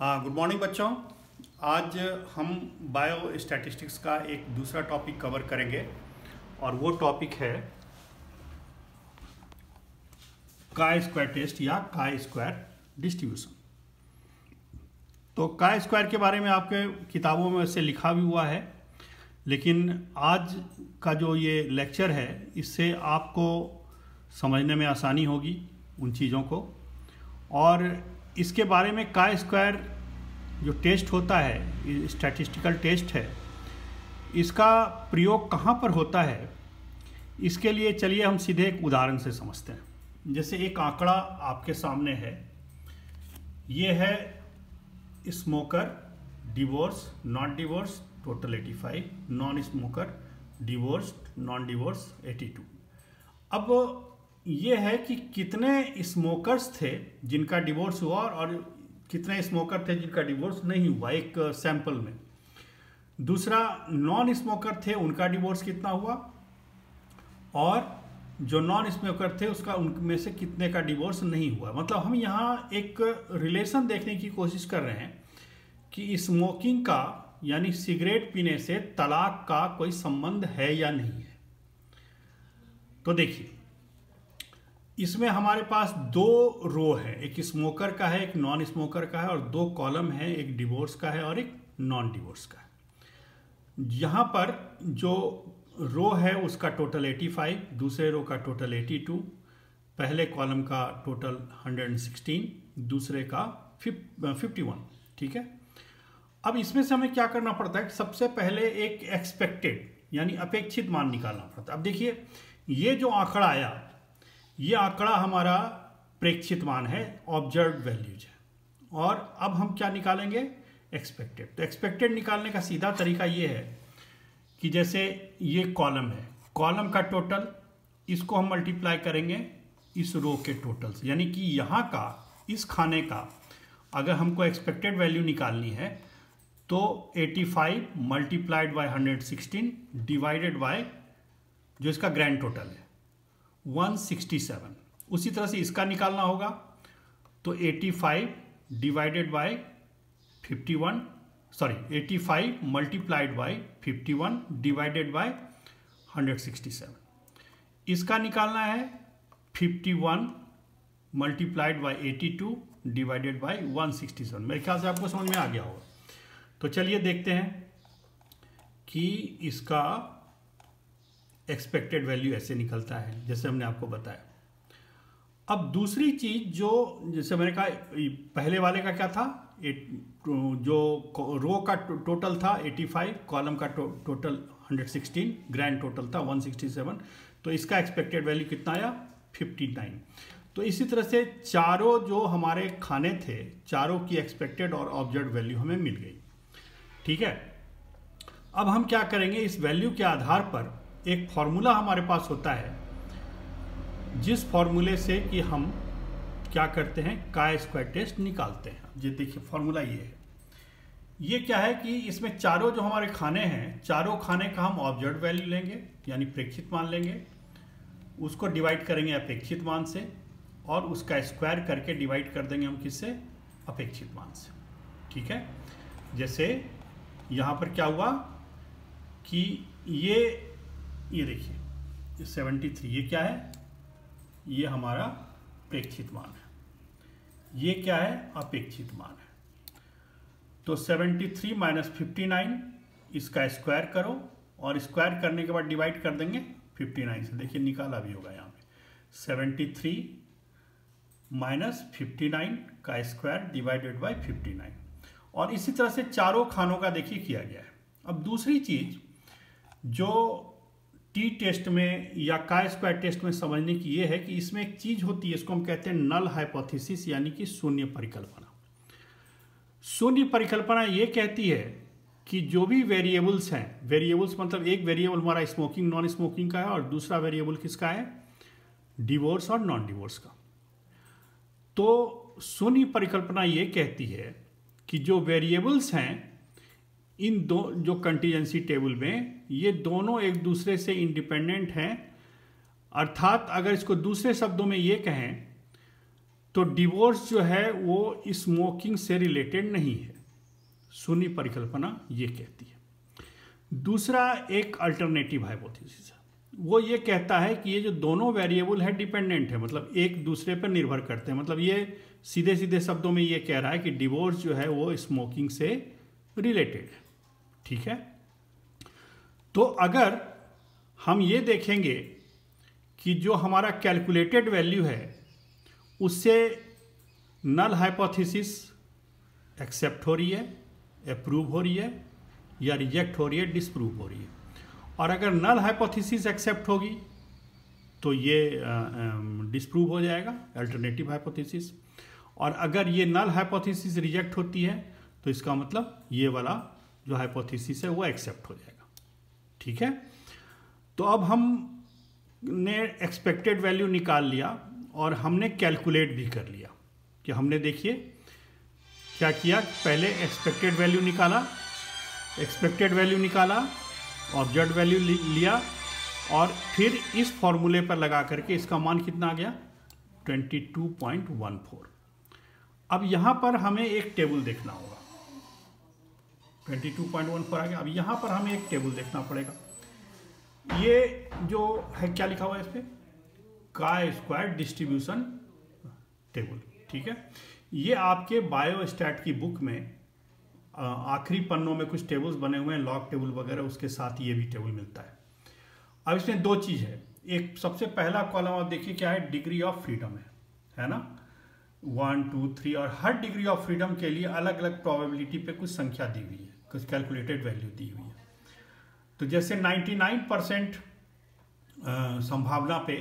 हाँ, good morning बच्चों। आज हम बायो स्टैटिस्टिक्स का एक दूसरा टॉपिक कवर करेंगे और वो टॉपिक है काई स्क्वायर टेस्ट या काई स्क्वायर डिस्ट्रीब्यूशन। तो काई स्क्वायर के बारे में आपके किताबों में से लिखा भी हुआ है, लेकिन आज का जो ये लेक्चर है इससे आपको समझने में आसानी होगी उन चीज़ों को। और इसके बारे में काई स्क्वायर जो टेस्ट होता है, स्टैटिस्टिकल टेस्ट है, इसका प्रयोग कहाँ पर होता है, इसके लिए चलिए हम सीधे एक उदाहरण से समझते हैं। जैसे एक आंकड़ा आपके सामने है, ये है smoker, divorce, not divorce total 85, non smoker, divorce, non divorce 82। अब ये है कि कितने स्मोकर्स थे जिनका डिवोर्स हुआ और कितने स्मोकर थे जिनका डिवोर्स नहीं हुआ एक सैंपल में। दूसरा, नॉन स्मोकर थे उनका डिवोर्स कितना हुआ, और जो नॉन स्मोकर थे उसका उनमें से कितने का डिवोर्स नहीं हुआ। मतलब हम यहाँ एक रिलेशन देखने की कोशिश कर रहे हैं कि स्मोकिंग का यानी सिगरेट पीने से तलाक का कोई संबंध है या नहीं है। तो देखिए, इसमें हमारे पास दो रो है, एक स्मोकर का है, एक नॉन स्मोकर का है, और दो कॉलम है, एक डिवोर्स का है और एक नॉन डिवोर्स का है। यहाँ पर जो रो है उसका टोटल 85, दूसरे रो का टोटल 82, पहले कॉलम का टोटल 116, दूसरे का 51। ठीक है। अब इसमें से हमें क्या करना पड़ता है, सबसे पहले एक एक्सपेक्टेड यानी अपेक्षित मान निकालना पड़ता है। अब देखिए, ये जो आंकड़ा आया, ये आंकड़ा हमारा प्रेक्षित मान है, ऑब्जर्व्ड वैल्यूज है, और अब हम क्या निकालेंगे, एक्सपेक्टेड। तो एक्सपेक्टेड निकालने का सीधा तरीका ये है कि जैसे ये कॉलम है, कॉलम का टोटल, इसको हम मल्टीप्लाई करेंगे इस रो के टोटल से, यानी कि यहाँ का, इस खाने का अगर हमको एक्सपेक्टेड वैल्यू निकालनी है तो 85 मल्टीप्लाइड बाय 116 डिवाइडेड बाय जो इसका ग्रैंड टोटल है 167। उसी तरह से इसका निकालना होगा तो 85 divided by 51, 85 multiplied by 51 divided by 167। इसका निकालना है 51 मल्टीप्लाइड बाय 82 डिवाइडेड बाय 167। मेरे ख्याल से आपको समझ में आ गया होगा। तो चलिए देखते हैं कि इसका एक्सपेक्टेड वैल्यू ऐसे निकलता है जैसे हमने आपको बताया। अब दूसरी चीज जो, जैसे मैंने कहा, पहले वाले का क्या था, जो रो का टोटल था 85, कॉलम का टोटल 116, ग्रैंड टोटल था 167, तो इसका एक्सपेक्टेड वैल्यू कितना आया, 59। तो इसी तरह से चारों जो हमारे खाने थे, चारों की एक्सपेक्टेड और ऑब्जर्व्ड वैल्यू हमें मिल गई। ठीक है। अब हम क्या करेंगे, इस वैल्यू के आधार पर एक फॉर्मूला हमारे पास होता है, जिस फॉर्मूले से कि हम क्या करते हैं, काई स्क्वायर टेस्ट निकालते हैं। ये देखिए फॉर्मूला ये है। ये क्या है कि इसमें चारों जो हमारे खाने हैं, चारों खाने का हम ऑब्जर्व्ड वैल्यू लेंगे यानी प्रेक्षित मान लेंगे, उसको डिवाइड करेंगे अपेक्षित मान से, और उसका स्क्वायर करके डिवाइड कर देंगे हम किससे, अपेक्षित मान से। ठीक है। जैसे यहाँ पर क्या हुआ कि ये देखिए 73, ये क्या है, ये हमारा प्रेक्षित मान है, ये क्या है, अपेक्षित मान है। तो 73 माइनस 59, इसका स्क्वायर करो, और स्क्वायर करने के बाद डिवाइड कर देंगे 59 से। देखिए निकाला भी होगा यहाँ पे, 73 माइनस 59 का स्क्वायर डिवाइडेड बाय 59। और इसी तरह से चारों खानों का देखिए किया गया है। अब दूसरी चीज जो टी टेस्ट में या काई स्क्वायर टेस्ट में समझने की ये है कि इसमें एक चीज होती है, इसको हम कहते हैं नल हाइपोथेसिस, यानी कि शून्य परिकल्पना। शून्य परिकल्पना ये कहती है कि जो भी वेरिएबल्स हैं, वेरिएबल्स मतलब एक वेरिएबल हमारा स्मोकिंग नॉन स्मोकिंग का है, और दूसरा वेरिएबल किसका है, डिवोर्स और नॉन डिवोर्स का। तो शून्य परिकल्पना ये कहती है कि जो वेरिएबल्स हैं इन दो, जो कंटीजेंसी टेबल में, ये दोनों एक दूसरे से इंडिपेंडेंट हैं। अर्थात अगर इसको दूसरे शब्दों में ये कहें तो डिवोर्स जो है वो स्मोकिंग से रिलेटेड नहीं है, शून्य परिकल्पना ये कहती है। दूसरा एक अल्टरनेटिव हाइपोथेसिस है, वो ये कहता है कि ये जो दोनों वेरिएबल है डिपेंडेंट है, मतलब एक दूसरे पर निर्भर करते हैं। मतलब ये सीधे सीधे शब्दों में ये कह रहा है कि डिवोर्स जो है वो स्मोकिंग से रिलेटेड है। ठीक है, तो अगर हम ये देखेंगे कि जो हमारा कैलकुलेटेड वैल्यू है उससे नल हाइपोथेसिस एक्सेप्ट हो रही है, अप्रूव हो रही है, या रिजेक्ट हो रही है, डिसप्रूव हो रही है। और अगर नल हाइपोथेसिस एक्सेप्ट होगी तो ये डिसप्रूव हो जाएगा, अल्टरनेटिव हाइपोथेसिस। और अगर ये नल हाइपोथेसिस रिजेक्ट होती है तो इसका मतलब ये वाला जो हाइपोथेसिस है वो एक्सेप्ट हो जाएगा। ठीक है, तो अब हमने एक्सपेक्टेड वैल्यू निकाल लिया और हमने कैलकुलेट भी कर लिया कि हमने देखिए क्या किया, पहले एक्सपेक्टेड वैल्यू निकाला, ऑब्जर्व्ड वैल्यू लिया और फिर इस फॉर्मूले पर लगा करके इसका मान कितना आ गया 22.14। अब यहाँ पर हमें एक टेबल देखना होगा, 22.14 आ गया। अब यहाँ पर हमें एक टेबल देखना पड़ेगा। ये जो है क्या लिखा हुआ है इस पर, काई स्क्वायर डिस्ट्रीब्यूशन टेबल। ठीक है, ये आपके बायोस्टैट की बुक में आखिरी पन्नों में कुछ टेबल्स बने हुए हैं, लॉग टेबल वगैरह, उसके साथ ये भी टेबल मिलता है। अब इसमें दो चीज़ है, एक सबसे पहला कॉलम आप देखिए क्या है, डिग्री ऑफ फ्रीडम है ना, 1 2 3, और हर डिग्री ऑफ फ्रीडम के लिए अलग अलग प्रोबेबिलिटी पे कुछ संख्या दी हुई है, कुछ कैलकुलेटेड वैल्यू दी हुई है। तो जैसे 99% संभावना पे,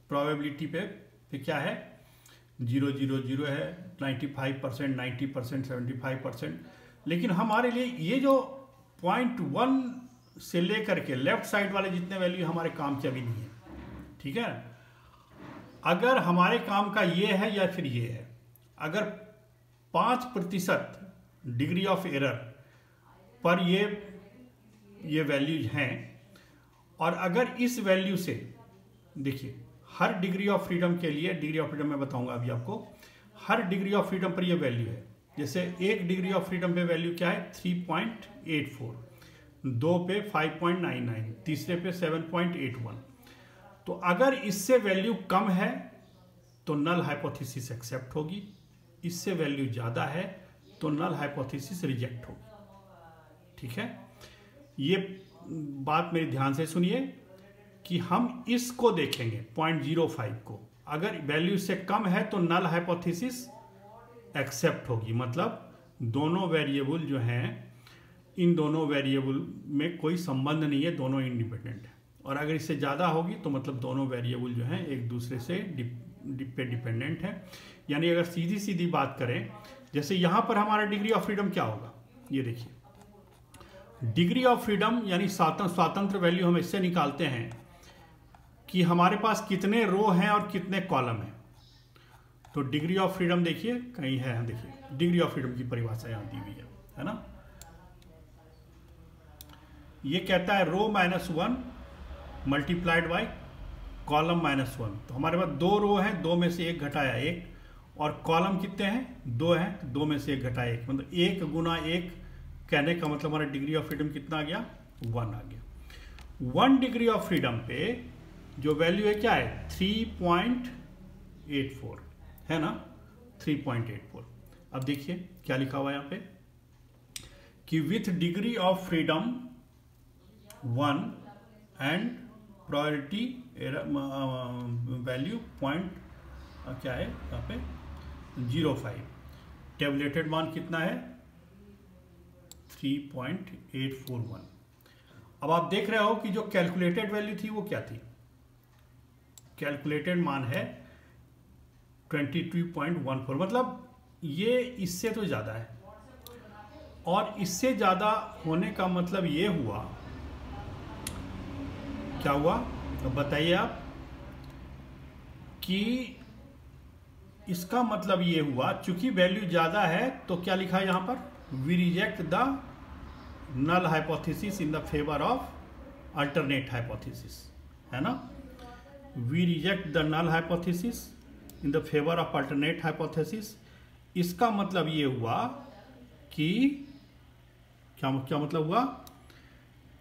प्रोबेबिलिटी पे क्या है 000 है, 95%, 90%, 75%। लेकिन हमारे लिए ये जो 0.1 से लेकर के लेफ्ट साइड वाले जितने वैल्यू हमारे काम की अभी नहीं है। ठीक है, अगर हमारे काम का ये है या फिर ये है, अगर 5% डिग्री ऑफ एरर पर ये वैल्यूज हैं, और अगर इस वैल्यू से देखिए हर डिग्री ऑफ फ्रीडम के लिए, डिग्री ऑफ फ्रीडम मैं बताऊंगा अभी आपको, हर डिग्री ऑफ फ्रीडम पर ये वैल्यू है। जैसे एक डिग्री ऑफ फ्रीडम पे वैल्यू क्या है 3.84, 2 पे 5.99, तीसरे पे 7.81। तो अगर इससे वैल्यू कम है तो नल हाइपोथेसिस एक्सेप्ट होगी, इससे वैल्यू ज़्यादा है तो नल हाइपोथेसिस रिजेक्ट होगी। ठीक है, ये बात मेरे ध्यान से सुनिए कि हम इसको देखेंगे 0.05 को, अगर वैल्यू से कम है तो नल हाइपोथेसिस एक्सेप्ट होगी, मतलब दोनों वेरिएबल जो हैं, इन दोनों वेरिएबल में कोई संबंध नहीं है, दोनों इंडिपेंडेंट है। और अगर इससे ज़्यादा होगी तो मतलब दोनों वेरिएबल जो हैं एक दूसरे से डिपेंडेंट है। यानी अगर सीधी सीधी बात करें, जैसे यहाँ पर हमारा डिग्री ऑफ फ्रीडम क्या होगा, ये देखिए डिग्री ऑफ फ्रीडम यानी स्वातंत्र वैल्यू हम इससे निकालते हैं कि हमारे पास कितने रो हैं और कितने कॉलम हैं। तो डिग्री ऑफ फ्रीडम देखिए कहीं है, देखिए डिग्री ऑफ फ्रीडम की परिभाषा यहाँ दी हुई है ना, ये कहता है रो -1 मल्टीप्लाइड बाय कॉलम -1। तो हमारे पास 2 रो हैं, 2 में से 1 घटाया 1, और कॉलम कितने हैं 2 हैं, तो 2 में से 1 घटाया 1, मतलब 1 गुना 1 कहने का मतलब हमारा डिग्री ऑफ फ्रीडम कितना आ गया 1 आ गया। 1 डिग्री ऑफ फ्रीडम पे जो वैल्यू है क्या है 3.84 है ना, 3.84। अब देखिए क्या लिखा हुआ है यहाँ पे कि with degree of freedom 1 and probability value क्या है यहाँ पे 0.5, टेबुलेटेड मान कितना है 3.841। अब आप देख रहे हो कि जो कैलकुलेटेड वैल्यू थी वो क्या थी, कैलकुलेटेड मान है 22.14, मतलब ये इससे तो ज़्यादा है। और इससे ज़्यादा होने का मतलब ये हुआ, क्या हुआ तो बताइए आप, कि इसका मतलब ये हुआ चूंकि वैल्यू ज़्यादा है तो क्या लिखा है यहाँ पर, we reject the null hypothesis in the favour of alternate hypothesis, है ना, we reject the null hypothesis in the favour of alternate hypothesis. इसका मतलब ये हुआ कि क्या मतलब हुआ,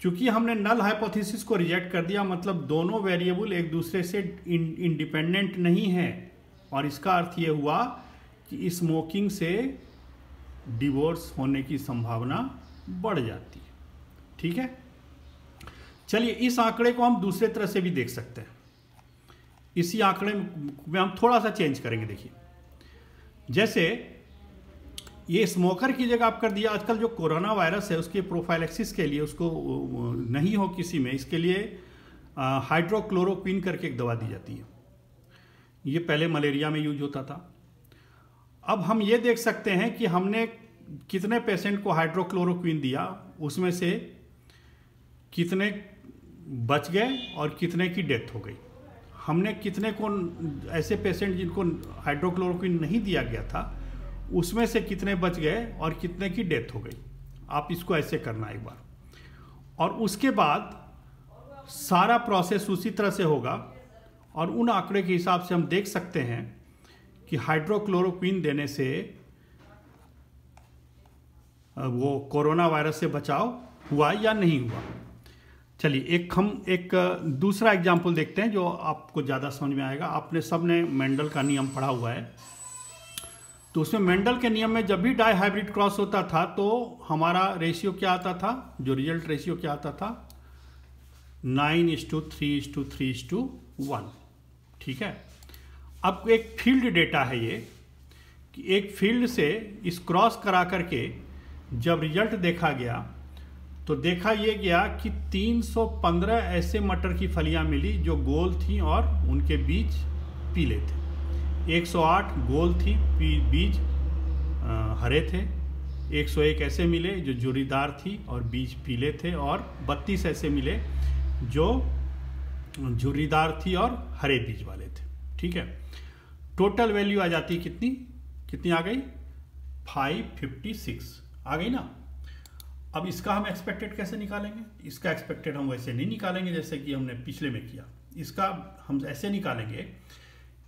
चूंकि हमने नल हाइपोथेसिस को रिजेक्ट कर दिया, मतलब दोनों वेरिएबल एक दूसरे से इंडिपेंडेंट नहीं है, और इसका अर्थ ये हुआ कि स्मोकिंग से डिवोर्स होने की संभावना बढ़ जाती है। ठीक है, चलिए इस आंकड़े को हम दूसरे तरह से भी देख सकते हैं। इसी आंकड़े में हम थोड़ा सा चेंज करेंगे। देखिए, जैसे ये स्मोकर की जगह आप कर दिया, आजकल जो कोरोना वायरस है उसके प्रोफाइलेक्सिस के लिए, उसको नहीं हो किसी में, इसके लिए हाइड्रोक्लोरोक्विन करके एक दवा दी जाती है। ये पहले मलेरिया में यूज होता था। अब हम ये देख सकते हैं कि हमने कितने पेशेंट को हाइड्रोक्लोरोक्विन दिया, उसमें से कितने बच गए और कितने की डेथ हो गई। हमने कितने को ऐसे पेशेंट जिनको हाइड्रोक्लोरोक्विन नहीं दिया गया था, उसमें से कितने बच गए और कितने की डेथ हो गई। आप इसको ऐसे करना एक बार, और उसके बाद सारा प्रोसेस उसी तरह से होगा, और उन आंकड़े के हिसाब से हम देख सकते हैं कि हाइड्रोक्लोरोक्विन देने से वो कोरोना वायरस से बचाव हुआ या नहीं हुआ। चलिए हम एक दूसरा एग्जाम्पल देखते हैं जो आपको ज़्यादा समझ में आएगा। आपने सबने मेंडल का नियम पढ़ा हुआ है, तो उसमें मेंडल के नियम में जब भी डाई हाइब्रिड क्रॉस होता था तो हमारा रेशियो क्या आता था, जो रिजल्ट रेशियो क्या आता था, 9:3:3:1। ठीक है, अब एक फील्ड डेटा है ये, कि एक फील्ड से इस क्रॉस करा करके जब रिजल्ट देखा गया तो देखा ये गया कि 315 ऐसे मटर की फलियां मिली जो गोल थी और उनके बीज पीले थे। 108 गोल थी, बीज हरे थे। 101 ऐसे मिले जो झुर्रीदार थी और बीज पीले थे, और 32 ऐसे मिले जो झुर्रीदार थी और हरे बीज वाले थे। ठीक है, टोटल वैल्यू आ जाती कितनी आ गई, 556 आ गई ना। अब इसका हम एक्सपेक्टेड कैसे निकालेंगे? इसका एक्सपेक्टेड हम वैसे नहीं निकालेंगे जैसे कि हमने पिछले में किया। इसका हम ऐसे निकालेंगे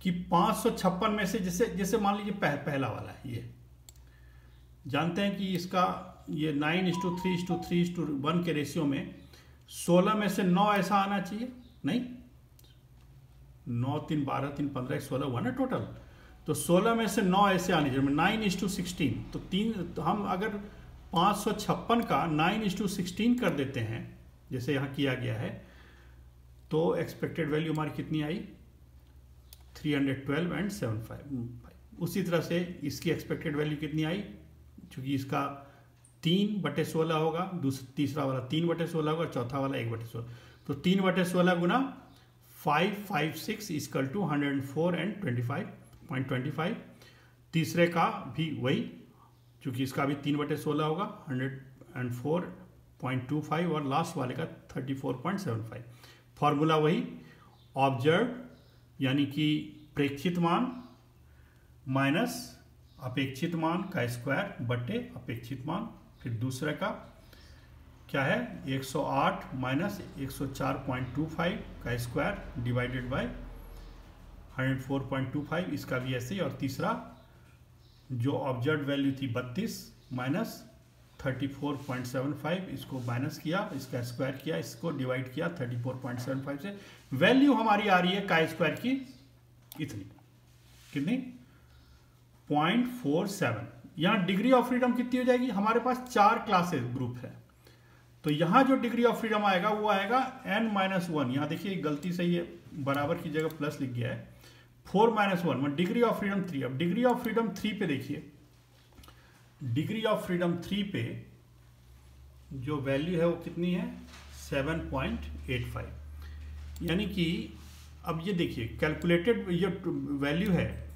कि 556 में से जैसे मान लीजिए पहला वाला है, ये जानते हैं कि इसका ये 9:3:3:1 के रेशियो में 16 में से 9 ऐसा आना चाहिए, नहीं 9 3 12 3 15 16 हुआ ना टोटल, तो 16 में से 9 ऐसे आने चाहिए, 9:16। तो हम अगर 556 का 9:16 कर देते हैं जैसे यहाँ किया गया है, तो एक्सपेक्टेड वैल्यू हमारी कितनी आई, 312.75। उसी तरह से इसकी एक्सपेक्टेड वैल्यू कितनी आई, क्योंकि इसका 3/16 होगा, तीसरा वाला 3/16 होगा, चौथा वाला 1/16, तो 3/16 गुना 556 इक्वल टू 104 and 25.25। तीसरे का भी वही, क्योंकि इसका भी 3/16 होगा, 104.25, और लास्ट वाले का 34.75। फॉर्मूला वही, ऑब्जर्व यानी कि प्रेक्षित मान माइनस अपेक्षित मान का स्क्वायर बटे अपेक्षित मान। फिर दूसरे का क्या है, 108 माइनस 104.25 का स्क्वायर डिवाइडेड बाय 104.25, इसका भी ऐसे ही। और तीसरा जो ऑब्जर्व वैल्यू थी 32 माइनस 34.75, इसको माइनस किया, इसका स्क्वायर किया, इसको डिवाइड किया 34.75 से। वैल्यू हमारी आ रही है का स्क्वायर की कितनी 0.47। यहां डिग्री ऑफ फ्रीडम कितनी हो जाएगी, हमारे पास 4 क्लासेस ग्रुप है, तो यहां जो डिग्री ऑफ फ्रीडम आएगा वो आएगा n-1। यहां देखिए गलती से ये बराबर की जगह प्लस लिख गया है, 4-1 डिग्री ऑफ फ्रीडम 3। अब डिग्री ऑफ फ्रीडम 3 पे देखिए, डिग्री ऑफ फ्रीडम 3 पे जो वैल्यू है वो कितनी है, 7.85। यानी कि अब ये देखिए कैलकुलेटेड ये वैल्यू है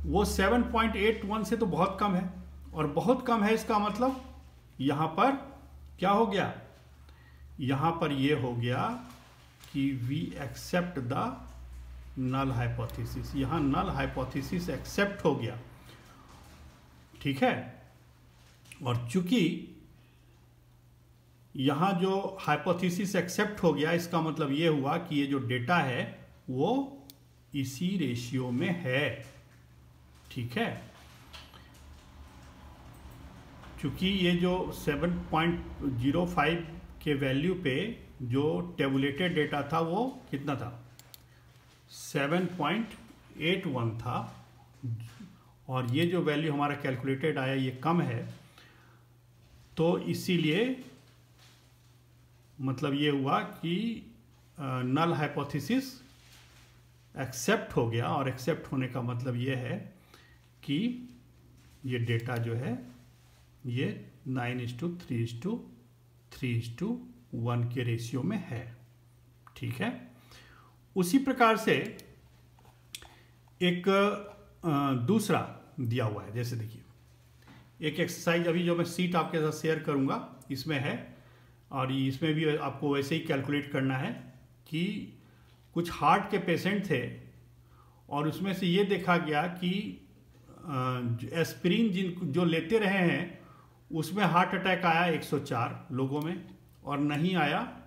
वो 7.81 से तो बहुत कम है, और बहुत कम है इसका मतलब यहां पर क्या हो गया, यहां पर ये हो गया कि we accept the null hypothesis. यहां नल हाइपोथेसिस एक्सेप्ट हो गया, ठीक है। और चूंकि यहां जो हाइपोथेसिस एक्सेप्ट हो गया, इसका मतलब ये हुआ कि ये जो डेटा है वो इसी रेशियो में है। ठीक है, क्योंकि ये जो 7.05 के वैल्यू पे जो टेबुलेटेड डेटा था वो कितना था, 7.81 था, और ये जो वैल्यू हमारा कैलकुलेटेड आया ये कम है, तो इसीलिए मतलब ये हुआ कि नल हाइपोथेसिस एक्सेप्ट हो गया। और एक्सेप्ट होने का मतलब ये है कि ये डेटा जो है ये 9:3:3:1 के रेशियो में है। ठीक है, उसी प्रकार से एक दूसरा दिया हुआ है। जैसे देखिए, एक एक्सरसाइज अभी जो मैं सीट आपके साथ शेयर करूंगा इसमें है, और इसमें भी आपको वैसे ही कैलकुलेट करना है कि कुछ हार्ट के पेशेंट थे और उसमें से ये देखा गया कि एस्पिरिन जो लेते रहे हैं उसमें हार्ट अटैक आया 104 लोगों में, और नहीं आया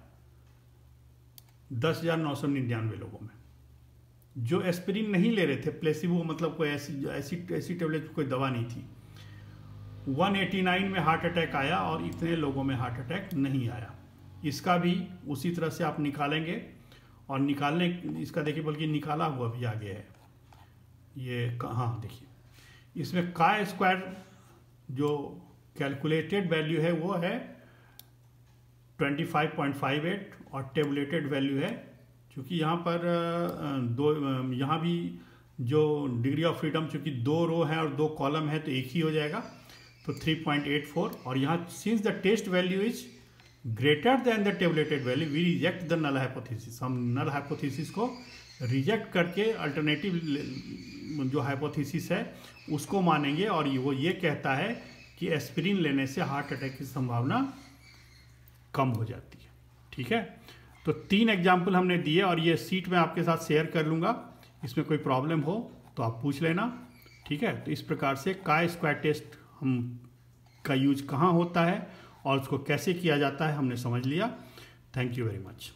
10,999 लोगों में। जो एस्पिरिन नहीं ले रहे थे, प्लेसिबो मतलब कोई ऐसी टेबलेट, कोई दवा नहीं थी, 189 में हार्ट अटैक आया और इतने लोगों में हार्ट अटैक नहीं आया। इसका भी उसी तरह से आप निकालेंगे, और निकालने इसका देखिए, बल्कि निकाला हुआ भी आगे है ये कहाँ, देखिए इसमें काय स्क्वायर जो कैलकुलेटेड वैल्यू है वो है 25.58 और टेबुलेटेड वैल्यू है, क्योंकि यहाँ पर यहाँ भी जो डिग्री ऑफ फ्रीडम चूंकि 2 रो है और 2 कॉलम है तो एक ही हो जाएगा, तो 3.84। और यहाँ since the test value is greater than the tabulated value we reject the null hypothesis. हम नल हाइपोथेसिस को रिजेक्ट करके अल्टरनेटिव जो हाइपोथेसिस है उसको मानेंगे, और वो ये कहता है कि एस्पिरिन लेने से हार्ट अटैक की संभावना कम हो जाती है। ठीक है, तो 3 एग्जाम्पल हमने दिए, और ये सीट में आपके साथ शेयर कर लूँगा। इसमें कोई प्रॉब्लम हो तो आप पूछ लेना। ठीक है, तो इस प्रकार से काय स्क्वायर टेस्ट हम का यूज कहाँ होता है और उसको कैसे किया जाता है हमने समझ लिया। Thank you very much.